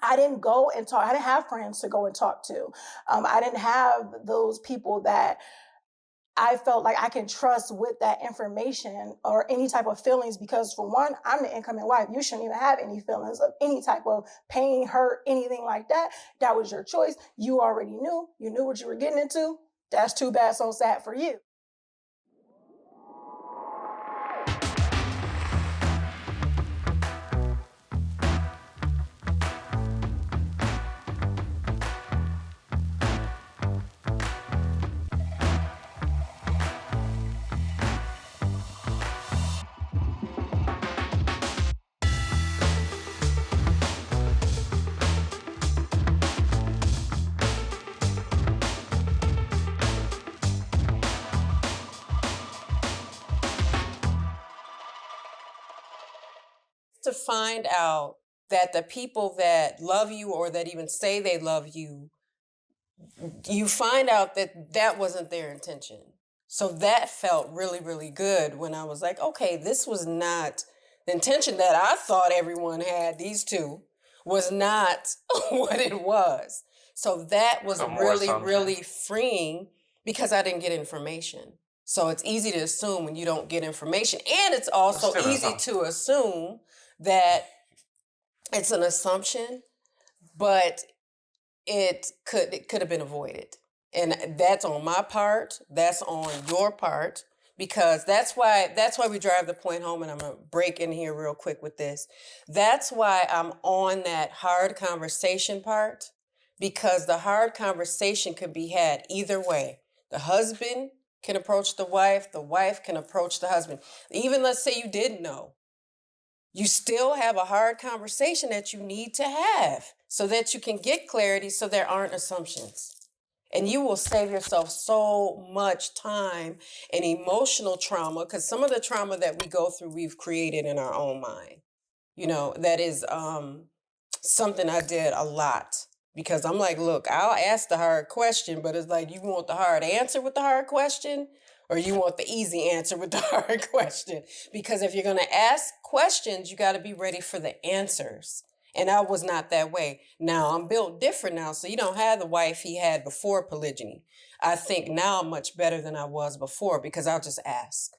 I didn't go and talk. I didn't have friends to go and talk to. I didn't have those people that I felt like I can trust with that information or any type of feelings, because for one, I'm the incoming wife. You shouldn't even have any feelings of any type of pain, hurt, anything like that. That was your choice. You already knew. You knew what you were getting into. That's too bad, so sad for you. To find out that the people that love you or that even say they love you, you find out that that wasn't their intention. So that felt really, really good when I was like, okay, this was not the intention that I thought everyone had. These two was not what it was. So that was really, really freeing because I didn't get information. So it's easy to assume when you don't get information. And it's also easy to assume that it's an assumption, but it could have been avoided. And that's on my part, that's on your part, because that's why we drive the point home, and I'm gonna break in here real quick with this. That's why I'm on that hard conversation part, because the hard conversation could be had either way. The husband can approach the wife can approach the husband. Even let's say you didn't know. You still have a hard conversation that you need to have so that you can get clarity, so there aren't assumptions. And you will save yourself so much time and emotional trauma, because some of the trauma that we go through, we've created in our own mind. You know, that is something I did a lot, because I'm like, look, I'll ask the hard question, but it's like, you want the hard answer with the hard question, or you want the easy answer with the hard question? Because if you're going to ask questions, you got to be ready for the answers. And I was not that way. Now I'm built different now. So you don't have the wife he had before polygyny. I think now I'm much better than I was before, because I'll just ask.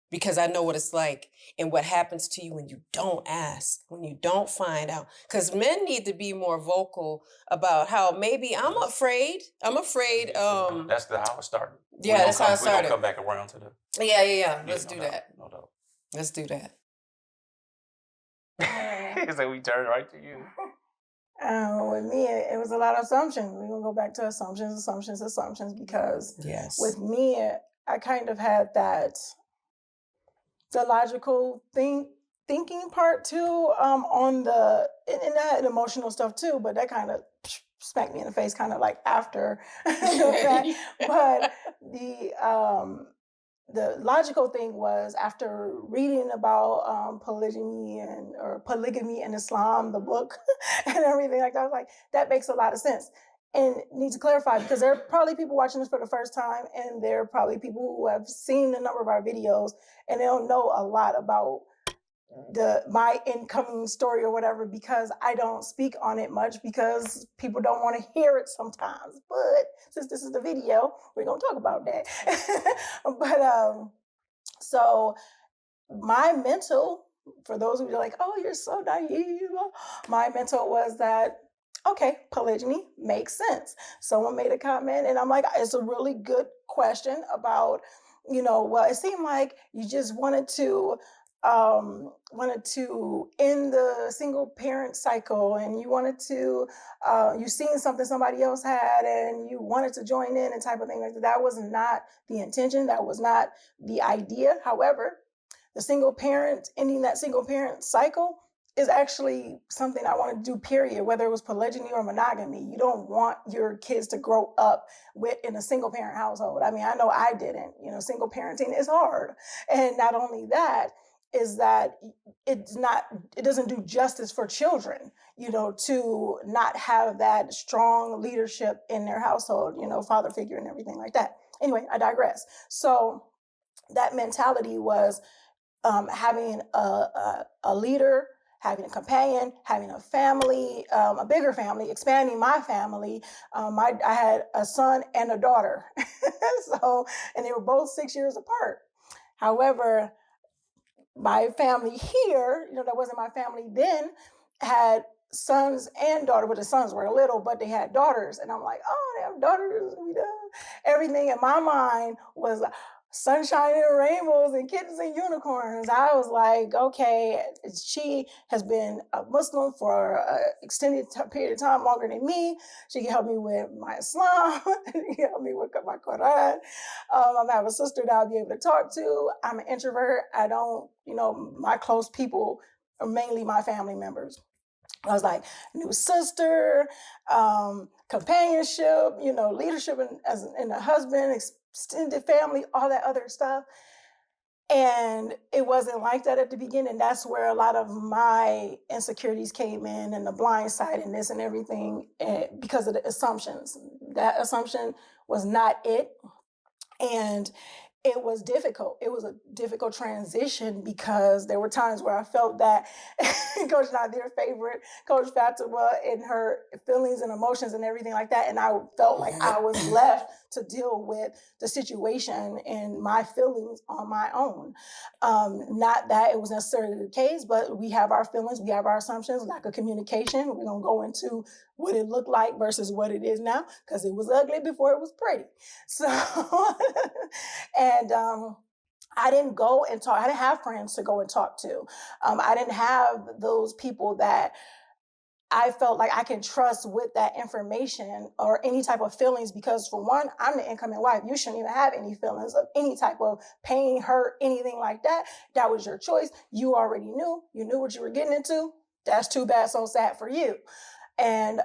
Because I know what it's like and what happens to you when you don't ask, when you don't find out. Because men need to be more vocal about how maybe I'm afraid. That's how it started. Yeah, that's how it started. We're going to come back around to the... Yeah. Let's do that. No doubt. Let's do that. So we turn right to you. With me, it was a lot of assumptions. We're going to go back to assumptions, because with me, I kind of had the logical thinking part too, on the, and that emotional stuff too, but that kind of smacked me in the face kind of like after that. But the logical thing was, after reading about polygamy in Islam, the book, and everything like that, I was like, that makes a lot of sense. And need to clarify, because there are probably people watching this for the first time, and there are probably people who have seen a number of our videos, and they don't know a lot about my incoming story or whatever, because I don't speak on it much, because people don't want to hear it sometimes. But since this is the video, we're going to talk about that. But so my mental, for those who are like, oh, you're so naive, my mental was that, okay, polygyny makes sense. Someone made a comment, and I'm like, it's a really good question about, well, it seemed like you just wanted to end the single parent cycle, and you wanted to, you seen something somebody else had, and you wanted to join in, and type of thing like that. That was not the intention. That was not the idea. However, ending that single parent cycle is actually something I want to do, period, whether it was polygyny or monogamy. You don't want your kids to grow up in a single parent household. I mean, I know I didn't. Single parenting is hard. And not only that, is that it doesn't do justice for children, to not have that strong leadership in their household, father figure and everything like that. Anyway, I digress. So that mentality was having a leader having a companion, having a family, a bigger family, expanding my family. I had a son and a daughter. And they were both 6 years apart. However, my family here, that wasn't my family then, had sons and daughters. But the sons were little, but they had daughters. And I'm like, oh, they have daughters. Everything in my mind was sunshine and rainbows and kittens and unicorns. I was like, okay, she has been a Muslim for an extended period of time, longer than me. She can help me with my Islam. She can help me with my Quran. I have a sister that I'll be able to talk to. I'm an introvert. I don't, my close people are mainly my family members. I was like, new sister, companionship, leadership in a husband, extended family, all that other stuff. And it wasn't like that at the beginning. That's where a lot of my insecurities came in, and the blind side and this and everything, because of the assumptions. That assumption was not it. And it was difficult. It was a difficult transition because there were times where I felt that Coach Nazir's favorite, Coach Fatimah, and her feelings and emotions and everything like that. And I felt like I was left to deal with the situation and my feelings on my own. Not that it was necessarily the case, but we have our feelings, we have our assumptions, lack of communication. We're going to go into what it looked like versus what it is now, because it was ugly before it was pretty. So, and I didn't go and talk. I didn't have friends to go and talk to. I didn't have those people that I felt like I can trust with that information or any type of feelings, because for one, I'm the incoming wife. You shouldn't even have any feelings of any type of pain, hurt, anything like that. That was your choice. You already knew. You knew what you were getting into. That's too bad, so sad for you. And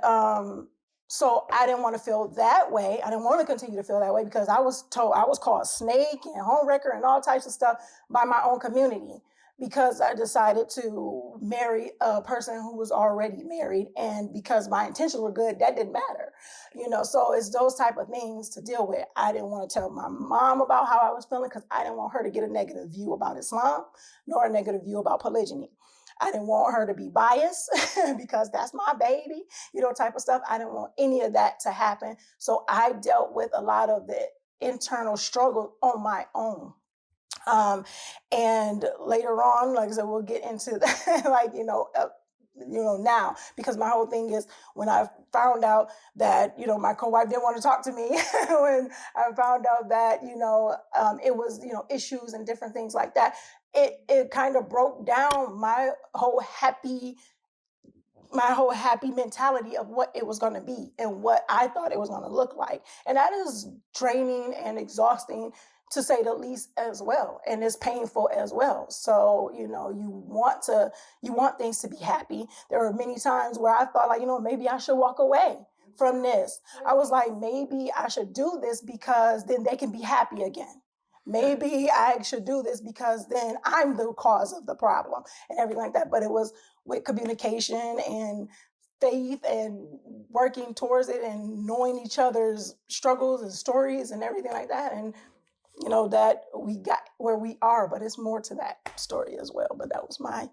so I didn't want to feel that way. I didn't want to continue to feel that way, because I was told, I was called snake and homewrecker and all types of stuff by my own community, because I decided to marry a person who was already married. And because my intentions were good, that didn't matter. So it's those type of things to deal with. I didn't want to tell my mom about how I was feeling, because I didn't want her to get a negative view about Islam, nor a negative view about polygyny. I didn't want her to be biased because that's my baby, type of stuff. I didn't want any of that to happen. So I dealt with a lot of the internal struggle on my own. And later on, like I said, we'll get into that, now, because my whole thing is, when I found out that, my co-wife didn't want to talk to me, when I found out that, it was, issues and different things like that, it kind of broke down my whole happy mentality of what it was going to be and what I thought it was going to look like. And that is draining and exhausting, to say the least, as well. And it's painful as well. So, you want things to be happy. There were many times where I thought, like, maybe I should walk away from this. I was like, maybe I should do this because then they can be happy again. Maybe I should do this because then I'm the cause of the problem and everything like that. But it was with communication and faith and working towards it and knowing each other's struggles and stories and everything like that. And that we got where we are, but it's more to that story as well. But that was my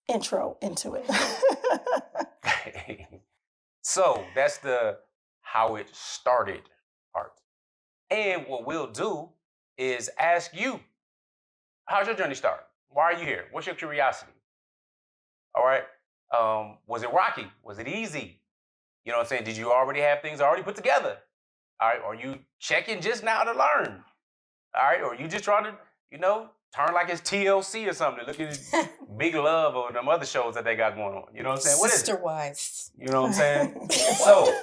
intro into it. So that's the how it started part. And what we'll do is ask you, how's your journey start? Why are you here? What's your curiosity? All right. Was it rocky? Was it easy? You know what I'm saying? Did you already have things already put together? All right. Are you checking just now to learn? All right. Or you just trying to, turn like it's TLC or something. Look at Big Love or them other shows that they got going on. You know what I'm saying? What is it? Sister Wives. You know what I'm saying? So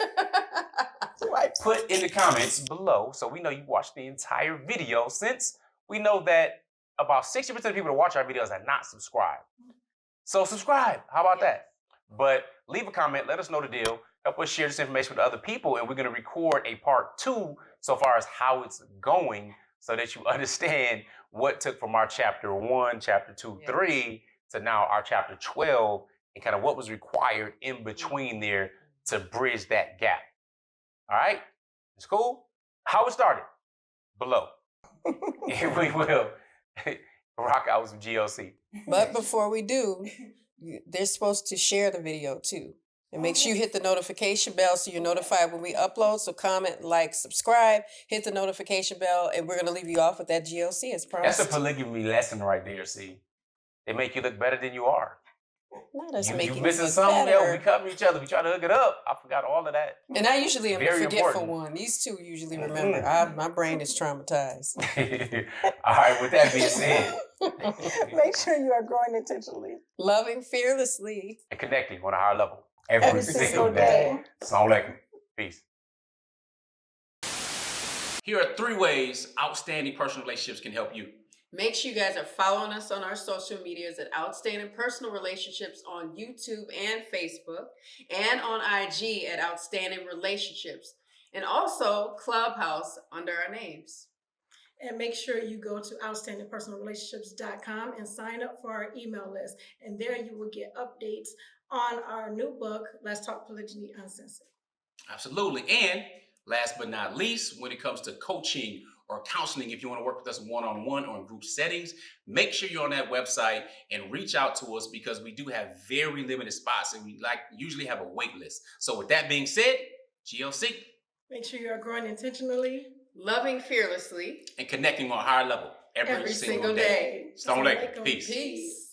put in the comments below, so we know you watched the entire video, since we know that about 60% of people that watch our videos are not subscribed. So subscribe. How about that? But leave a comment. Let us know the deal. Help us share this information with other people, and we're going to record a part 2 so far as how it's going, so that you understand what took from our chapter 1, chapter 2, 3 to now our chapter 12, and kind of what was required in between there to bridge that gap. All right? It's cool? How it started? Below. And we will rock out with some GOC. But before we do, they're supposed to share the video too. And make sure you hit the notification bell so you're notified when we upload. So comment, like, subscribe, hit the notification bell, and we're going to leave you off with that GLC as promised. That's a polygamy lesson right there, see. They make you look better than you are. Not us You making missing it look something better. else. We cover each other. We try to hook it up. I forgot all of that. And I usually am a Very forgetful important. one. These two usually remember. My brain is traumatized. All right, with that being said. Make sure you are growing intentionally. Loving fearlessly. And connecting on a higher level. Every single day. day. Assalamu alaikum. Peace. Here are 3 ways outstanding personal relationships can help you. Make sure you guys are following us on our social medias at Outstanding Personal Relationships on YouTube and Facebook, and on IG at Outstanding Relationships, and also Clubhouse under our names. And make sure you go to outstandingpersonalrelationships.com and sign up for our email list. And there you will get updates on our new book, Let's Talk Polygyny Uncensored. Absolutely. And last but not least, when it comes to coaching or counseling, if you want to work with us one-on-one or in group settings, make sure you're on that website and reach out to us, because we do have very limited spots and we usually have a wait list. So with that being said, GLC. Make sure you are growing intentionally, loving fearlessly, and connecting on a higher level every single day. Assalamu alaikum. Peace. Peace.